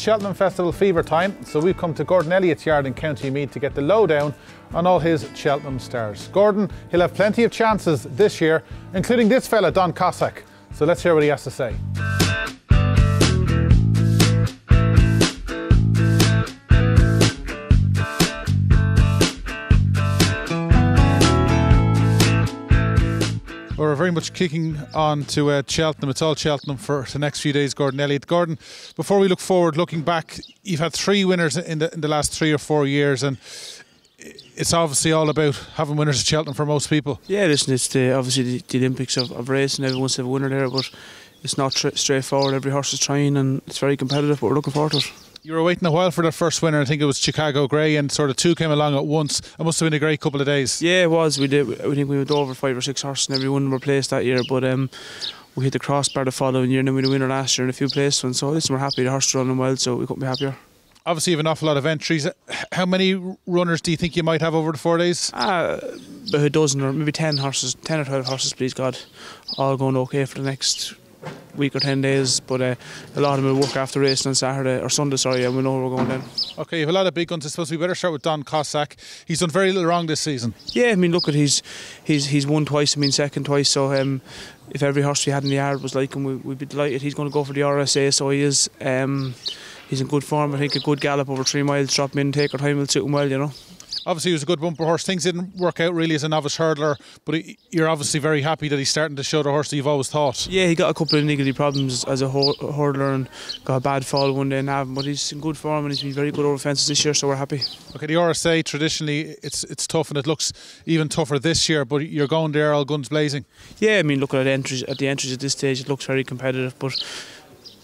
Cheltenham Festival fever time, so we've come to Gordon Elliott's yard in County Meath to get the lowdown on all his Cheltenham stars. Gordon, he'll have plenty of chances this year, including this fella, Don Cossack. So let's hear what he has to say. We're very much kicking on to Cheltenham. It's all Cheltenham for the next few days, Gordon Elliott. Gordon, before we look forward, looking back, you've had 3 winners in the last 3 or 4 years, and it's obviously all about having winners at Cheltenham for most people. Yeah, listen, it's obviously the Olympics of racing. Everyone wants to have a winner there, but it's not straightforward. Every horse is trying, and it's very competitive, but we're looking forward to it. You were waiting a while for the first winner. I think it was Chicago Grey, and sort of 2 came along at once. It must have been a great couple of days. Yeah, it was. We did. I think we went over 5 or 6 horses, and every one were placed that year. But we hit the crossbar the following year, and then we had a winner last year and a few placed ones. So listen, we're happy. The horse running well, so we couldn't be happier. Obviously, you have an awful lot of entries. How many runners do you think you might have over the 4 days? About a dozen or maybe 10 horses, 10 or 12 horses, please God. All going okay for the next week or 10 days, but a lot of them will work after racing on Saturday or Sunday, sorry, and we know where we're going then. Okay, you have a lot of big guns. I suppose we better start with Don Cossack. He's done very little wrong this season. Yeah, I mean, look at he's won twice, I mean second twice, so if every horse we had in the yard was like him, we'd be delighted. He's going to go for the RSA, so he is. He's in good form. I think a good gallop over 3 miles, drop him in, take our time, will suit him well, you know. Obviously he was a good bumper horse. Things didn't work out really as a novice hurdler, but you're obviously very happy that he's starting to show the horse that you've always thought. Yeah, he got a couple of niggly problems as a hurdler and got a bad fall one day in Navan, but he's in good form and he's been very good over fences this year, so we're happy. Okay, the RSA traditionally it's tough, and it looks even tougher this year, but you're going there all guns blazing. Yeah, I mean, looking at the entries at this stage, it looks very competitive, but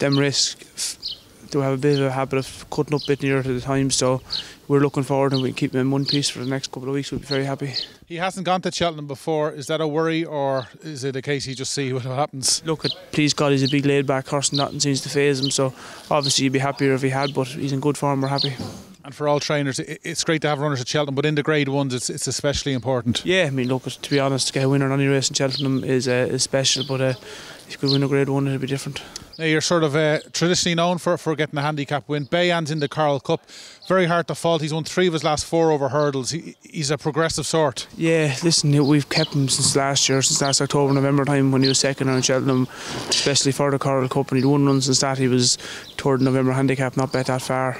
them risks do have a bit of a habit of cutting up a bit nearer to the time, so we're looking forward, and we can keep him in one piece for the next couple of weeks. We'll be very happy. He hasn't gone to Cheltenham before. Is that a worry, or is it a case you just see what happens? Look, please God, he's a big laid back horse and nothing seems to faze him, so obviously you'd be happier if he had, but he's in good form, we're happy. And for all trainers, it's great to have runners at Cheltenham, but in the grade ones it's especially important. Yeah, I mean, look, to be honest, to get a winner in any race in Cheltenham is special, but if you could win a grade 1 it'd be different. Now, you're sort of traditionally known for getting a handicap win. Bayan's in the Coral Cup, very hard to fault. He's won 3 of his last 4 over hurdles. He's a progressive sort. Yeah, listen, we've kept him since last October, November time when he was second in Cheltenham, especially for the Coral Cup, and he'd won runs since that. He was 3rd November handicap, not bet that far.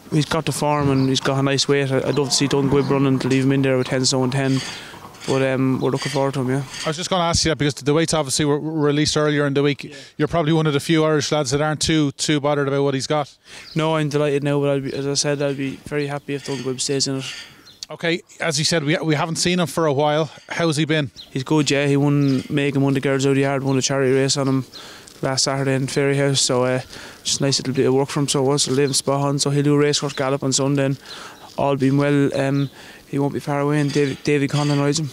He's got the form and he's got a nice weight. I'd love to see Don Gwib running to leave him in there with 10 stone 10. But we're looking forward to him, yeah. I was just going to ask you that because the weights obviously were released earlier in the week. Yeah. You're probably one of the few Irish lads that aren't too bothered about what he's got. No, I'm delighted now, but as I said, I'll be very happy if Don Gwib stays in it. Okay, as you said, we haven't seen him for a while. How's he been? He's good, yeah. He won the girls out of the yard, won a charity race on him last Saturday in Fairy House, so just a nice little bit of work for him, so it was to live spot on. So he'll do a racecourse gallop on Sunday, and all being well, he won't be far away, and Davy Conlon rides him.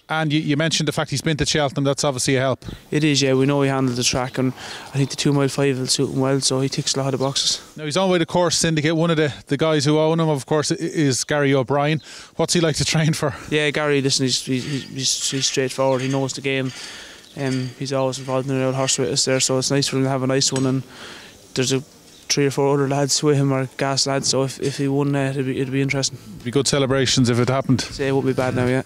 And you mentioned the fact he's been to Cheltenham. That's obviously a help. It is, yeah. We know he handled the track, and I think the 2 mile 5 will suit him well, so he ticks a lot of boxes. Now, he's on way to course syndicate. One of the guys who own him, of course, is Gary O'Brien. What's he like to train for? Yeah, Gary, listen, he's straightforward. He knows the game. He's always involved in the old horse with us there, so it's nice for him to have a nice one. And there's 3 or 4 other lads with him, or gas lads, so if he won, it'd be interesting. It'd be good celebrations if it happened. Say it won't be bad now, yeah.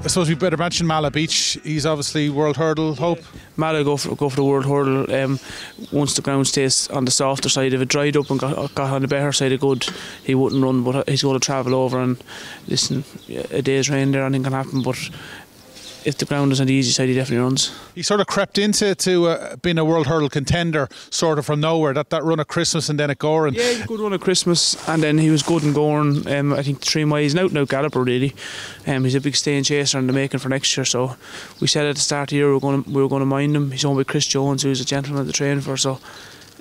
I suppose we better mention Mala Beach. He's obviously World Hurdle hope. Mala go for the World Hurdle. Once the ground stays on the softer side, if it dried up and got on the better side of good, he wouldn't run. But he's going to travel over, and listen, a day's rain there, anything can happen. But if the ground is on the easy side, he definitely runs. He sort of crept into being a World Hurdle contender, sort of from nowhere. That run at Christmas and then at Goran. Yeah, he had a good run at Christmas, and then he was good in Goran. I think 3 miles. He's an out-and-out galloper, really. He's a big staying chaser in the making for next year. So we said at the start of the year we were going to mind him. He's on with Chris Jones, who's a gentleman to train for. So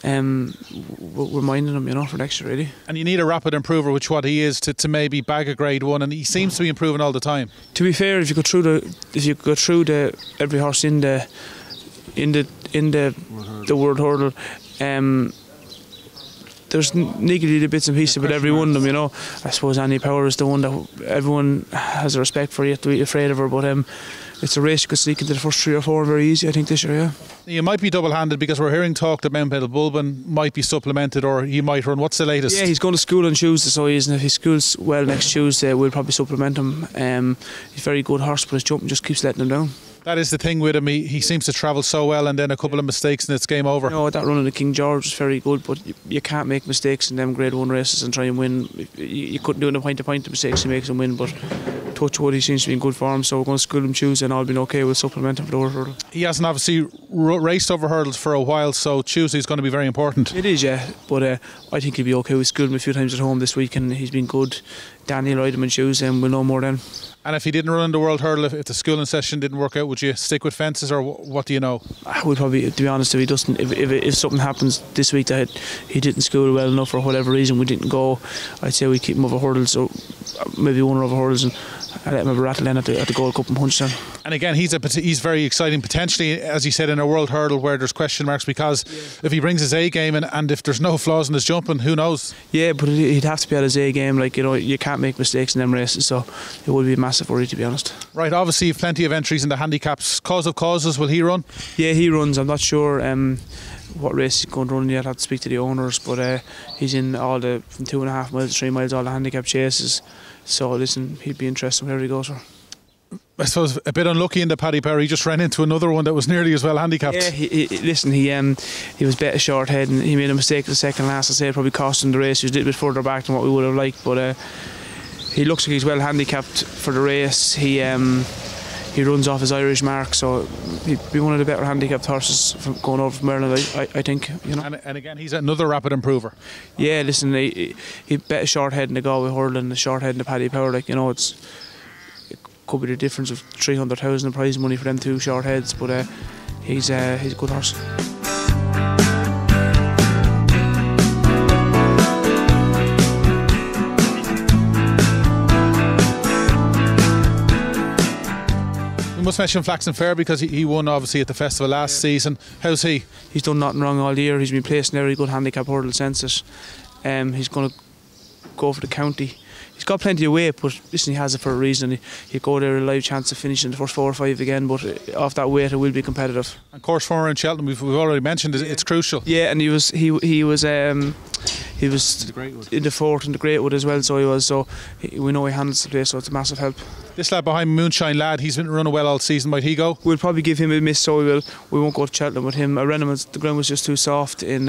we're minding him, you know, for next year, really. And you need a rapid improver, which what he is, to maybe bag a grade 1, and he seems to be improving all the time. To be fair, if you go through every horse in the World Hurdle, there's niggly bits and pieces about every one of them, you know. I suppose Annie Power is the one that everyone has a respect for. You have to be afraid of her, but it's a race you could sneak into the first 3 or 4 very easy, I think, this year, yeah. You might be double-handed because we're hearing talk that Mount Bulban might be supplemented or he might run. What's the latest? Yeah, he's going to school on Tuesday, so he is, and if he schools well next Tuesday, we'll probably supplement him. He's a very good horse, but his jumping just keeps letting him down. That is the thing with him. He seems to travel so well, and then a couple of mistakes and it's game over. No, that run in the King George is very good, but you can't make mistakes in them Grade 1 races and try and win. You couldn't do it in a point-to-point mistakes. He makes him win, but touch wood, he seems to be in good form, so we're going to school him Tuesday and all been okay. We'll supplement him for the over hurdle. He hasn't obviously raced over hurdles for a while, so Tuesday's going to be very important. It is, yeah, but I think he'll be okay. We schooled him a few times at home this week and he's been good. Danny will ride him on Tuesday and we'll know more then. And if he didn't run in the World Hurdle, if the schooling session didn't work out, would you stick with fences, or what do you know? We'd probably, to be honest, if something happens this week that he didn't school well enough for whatever reason we didn't go, I'd say we keep him over hurdles, so maybe one or over hurdles, and I let him have a rattle in at the Gold Cup and punch down. And again, he's very exciting, potentially, as you said, in a World Hurdle where there's question marks, because if he brings his A game and if there's no flaws in his jumping, who knows? Yeah, but he'd have to be at his A game. Like, you know, you can't make mistakes in them races, so it would be a massive worry, to be honest. Right, obviously you've plenty of entries in the handicaps. Cause of Causes, will he run? Yeah, he runs. I'm not sure what race he's going to run yet. I'd have to speak to the owners, but he's in all the from 2.5 miles to 3 miles, all the handicap chases. So listen, he'd be interested wherever he goes for. I suppose a bit unlucky in the Paddy Power. He just ran into another one that was nearly as well handicapped. Yeah, he was better short head and he made a mistake the second last. I say it probably cost him the race. He was a little bit further back than what we would have liked, but he looks like he's well handicapped for the race. He runs off his Irish mark, so he'd be one of the better handicapped horses from going over from Ireland, I think, you know. And again, he's another rapid improver. Yeah, listen, he bet a short head in the Galway Hurdle and a short head in the Paddy Power. Like, you know, it could be the difference of 300,000 in prize money for them 2 short heads, but he's a good horse. We must mention Flaxen Fair because he won obviously at the festival last season. How's he? He's done nothing wrong all year. He's been placed in a very good handicap hurdle since it. He's going to go for the county. He's got plenty of weight, but listen, he has it for a reason. He'll go there a live chance of finishing the first 4 or 5 again, but off that weight it will be competitive. And course former in Cheltenham, we've already mentioned it's crucial. Yeah, and he was in the 4th in the Greatwood as well, so he was. So we know he handles the place, so it's a massive help. This lad behind Moonshine Lad, he's been running well all season. Might he go? We'll probably give him a miss, so we won't go to Cheltenham with him. The ground was just too soft in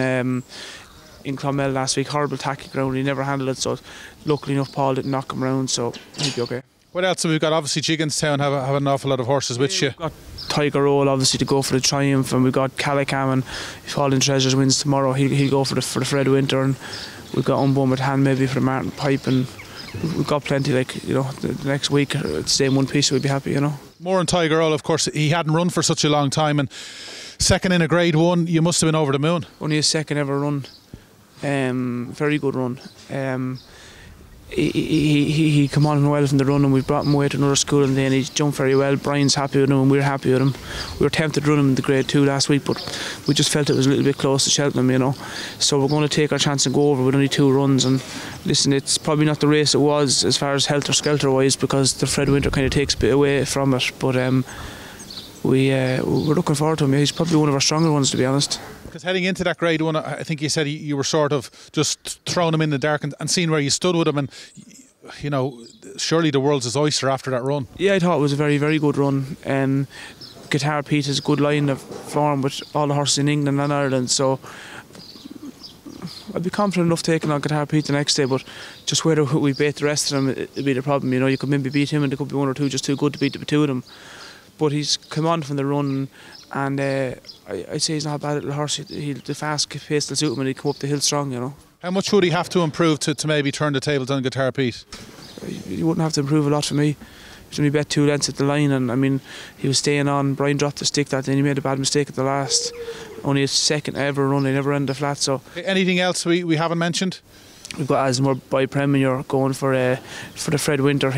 Clonmel last week. Horrible tacky ground. He never handled it, so luckily enough Paul didn't knock him around, so he'll be okay. What else have we got? Obviously Gigginstown have an awful lot of horses with you. We've got Tiger Roll obviously to go for the Triumph, and we've got Calicam, and if All in Treasures wins tomorrow, he'll go for the Fred Winter, and we've got Unbum at hand maybe for the Martin Pipe, and we've got plenty, like, you know, the next week stay in one piece, so we'd be happy, you know. More on Tiger Roll, of course. He hadn't run for such a long time, and second in a Grade 1, you must have been over the moon. Only his second ever run. Very good run. He come on well from the run, and we brought him away to another school, and then he jumped very well. Brian's happy with him and we're happy with him. We were tempted to run him in the Grade 2 last week, but we just felt it was a little bit close to Cheltenham, you know. So we're going to take our chance and go over with only 2 runs. And listen, it's probably not the race it was as far as helter skelter wise, because the Fred Winter kind of takes a bit away from it, but we're looking forward to him. He's probably one of our stronger ones, to be honest. Because heading into that Grade 1, I think you said you were sort of just throwing him in the dark and seeing where you stood with him, and you know, surely the world's his oyster after that run. Yeah, I thought it was a very, very good run. Guitar Pete has a good line of form with all the horses in England and Ireland, so I'd be confident enough taking on Guitar Pete the next day, but just whether we beat the rest of them, it'd be the problem. You know, you could maybe beat him and there could be 1 or 2 just too good to beat the 2 of them. But he's come on from the run, and I'd say he's not a bad little horse. The fast pace will suit him, and he'll come up the hill strong, you know. How much would he have to improve to maybe turn the tables on Guitar Pete? He wouldn't have to improve a lot for me. He's only bet 2 lengths at the line, and I mean, he was staying on. Brian dropped the stick that day, and he made a bad mistake at the last. Only his second ever run, he never ran the flat. So anything else we haven't mentioned? We've got Asmore by Premier going for the Fred Winter.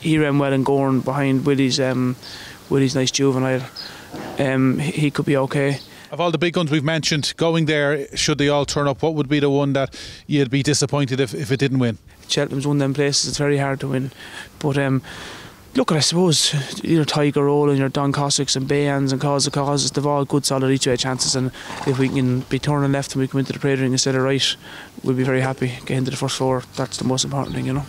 He ran well in Gorn behind Willie's nice juvenile. He could be okay. Of all the big guns we've mentioned, going there, should they all turn up, what would be the one that you'd be disappointed if it didn't win? Cheltenham's one of them places, it's very hard to win. But look, I suppose Tiger Roll and your Don Cossacks and Bayans and Causes, they've all good solid each way chances, and if we can be turning left and we come into the parade ring instead of right, we'll be very happy. Get into the first four, that's the most important thing,